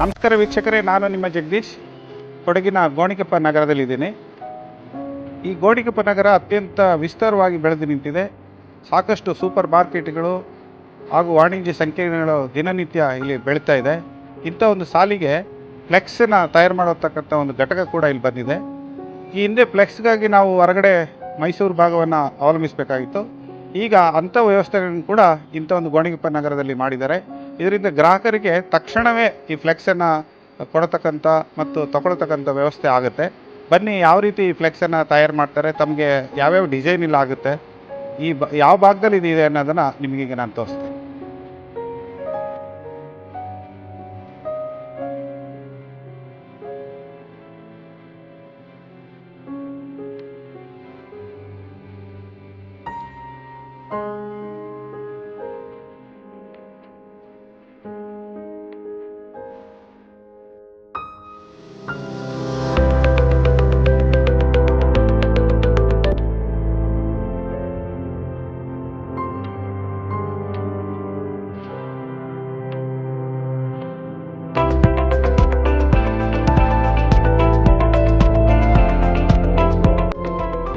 ನಮಸ್ಕಾರ ವೀಕ್ಷಕರೇ, ನಾನು ನಿಮ್ಮ ಜಗದೀಶ್. ಕೊಡಗಿನ ಗೋಣಿಕೊಪ್ಪ ನಗರದಲ್ಲಿದ್ದೀನಿ. ಈ ಗೋಣಿಕೊಪ್ಪ ನಗರ ಅತ್ಯಂತ ವಿಸ್ತಾರವಾಗಿ ಬೆಳೆದು ನಿಂತಿದೆ. ಸಾಕಷ್ಟು ಸೂಪರ್ ಮಾರ್ಕೆಟ್ಗಳು ಹಾಗೂ ವಾಣಿಜ್ಯ ಸಂಕೀರ್ಣಗಳು ದಿನನಿತ್ಯ ಇಲ್ಲಿ ಬೆಳೀತಾ ಇದೆ. ಇಂಥ ಒಂದು ಸಾಲಿಗೆ ಫ್ಲೆಕ್ಸನ್ನು ತಯಾರು ಮಾಡತಕ್ಕಂಥ ಒಂದು ಘಟಕ ಕೂಡ ಇಲ್ಲಿ ಬಂದಿದೆ. ಈ ಹಿಂದೆ ಫ್ಲೆಕ್ಸ್ಗಾಗಿ ನಾವು ಹೊರಗಡೆ ಮೈಸೂರು ಭಾಗವನ್ನು ಅವಲಂಬಿಸಬೇಕಾಗಿತ್ತು. ಈಗ ಅಂಥ ವ್ಯವಸ್ಥೆಗಳನ್ನು ಕೂಡ ಇಂಥ ಒಂದು ಗೋಣಿಕೊಪ್ಪ ನಗರದಲ್ಲಿ ಮಾಡಿದ್ದಾರೆ. ಇದರಿಂದ ಗ್ರಾಹಕರಿಗೆ ತಕ್ಷಣವೇ ಈ ಫ್ಲೆಕ್ಸನ್ನು ಕೊಡತಕ್ಕಂಥ ಮತ್ತು ತಗೊಳ್ತಕ್ಕಂಥ ವ್ಯವಸ್ಥೆ ಆಗುತ್ತೆ. ಬನ್ನಿ, ಯಾವ ರೀತಿ ಈ ಫ್ಲೆಕ್ಸನ್ನು ತಯಾರು ಮಾಡ್ತಾರೆ, ತಮಗೆ ಯಾವ್ಯಾವ ಡಿಸೈನ್ ಇಲ್ಲ ಆಗುತ್ತೆ, ಯಾವ ಭಾಗದಲ್ಲಿ ಇದೆ ಅನ್ನೋದನ್ನು ನಿಮಗೀಗ ನಾನು ತೋರಿಸ್ತೇನೆ.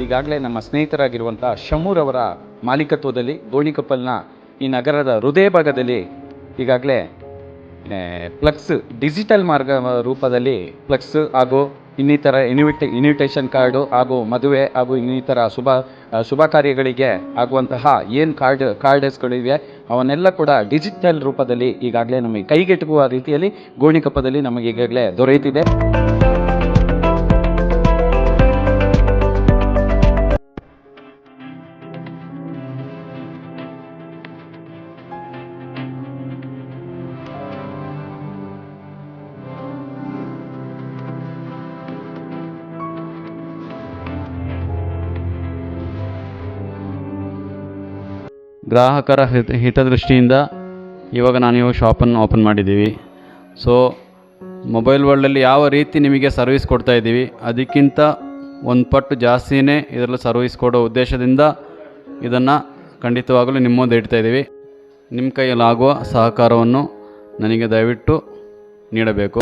ಈಗಾಗಲೇ ನಮ್ಮ ಸ್ನೇಹಿತರಾಗಿರುವಂಥ ಶಮೂರವರ ಮಾಲೀಕತ್ವದಲ್ಲಿ ಗೋಣಿಕೊಪ್ಪಲ್ನ ಈ ನಗರದ ಹೃದಯ ಭಾಗದಲ್ಲಿ ಈಗಾಗಲೇ ಫ್ಲೆಕ್ಸ್ ಡಿಜಿಟಲ್ ರೂಪದಲ್ಲಿ ಫ್ಲೆಕ್ಸ್ ಹಾಗೂ ಇನ್ನಿತರ ಇನ್ವಿಟೇಷನ್ ಕಾರ್ಡು ಹಾಗೂ ಮದುವೆ ಹಾಗೂ ಇನ್ನಿತರ ಶುಭ ಕಾರ್ಯಗಳಿಗೆ ಆಗುವಂತಹ ಏನು ಕಾರ್ಡ್ಸ್ಗಳಿವೆ ಅವನ್ನೆಲ್ಲ ಕೂಡ ಡಿಜಿಟಲ್ ರೂಪದಲ್ಲಿ ಈಗಾಗಲೇ ನಮಗೆ ಕೈಗೆಟುಕುವ ರೀತಿಯಲ್ಲಿ ಗೋಣಿಕೊಪ್ಪದಲ್ಲಿ ನಮಗೆ ಈಗಾಗಲೇ ದೊರೆಯುತ್ತಿದೆ. ಗ್ರಾಹಕರ ಹಿತದೃಷ್ಟಿಯಿಂದ ಇವಾಗ ನಾವು ಶಾಪನ್ನು ಓಪನ್ ಮಾಡಿದ್ದೀವಿ. ಸೊ ಮೊಬೈಲ್ ವರ್ಲ್ಡಲ್ಲಿ ಯಾವ ರೀತಿ ನಿಮಗೆ ಸರ್ವಿಸ್ ಕೊಡ್ತಾ ಇದ್ದೀವಿ ಅದಕ್ಕಿಂತ ಒಂದು ಪಟ್ಟು ಜಾಸ್ತಿಯೇ ಇದರಲ್ಲಿ ಸರ್ವಿಸ್ ಕೊಡೋ ಉದ್ದೇಶದಿಂದ ಇದನ್ನು ಖಂಡಿತವಾಗಲೂ ನಿಮ್ಮ ಮುಂದೆ ಇಡ್ತಾ ಇದ್ದೀವಿ. ನಿಮ್ಮ ಕೈಯಲ್ಲಾಗುವ ಸಹಕಾರವನ್ನು ನನಗೆ ದಯವಿಟ್ಟು ನೀಡಬೇಕು.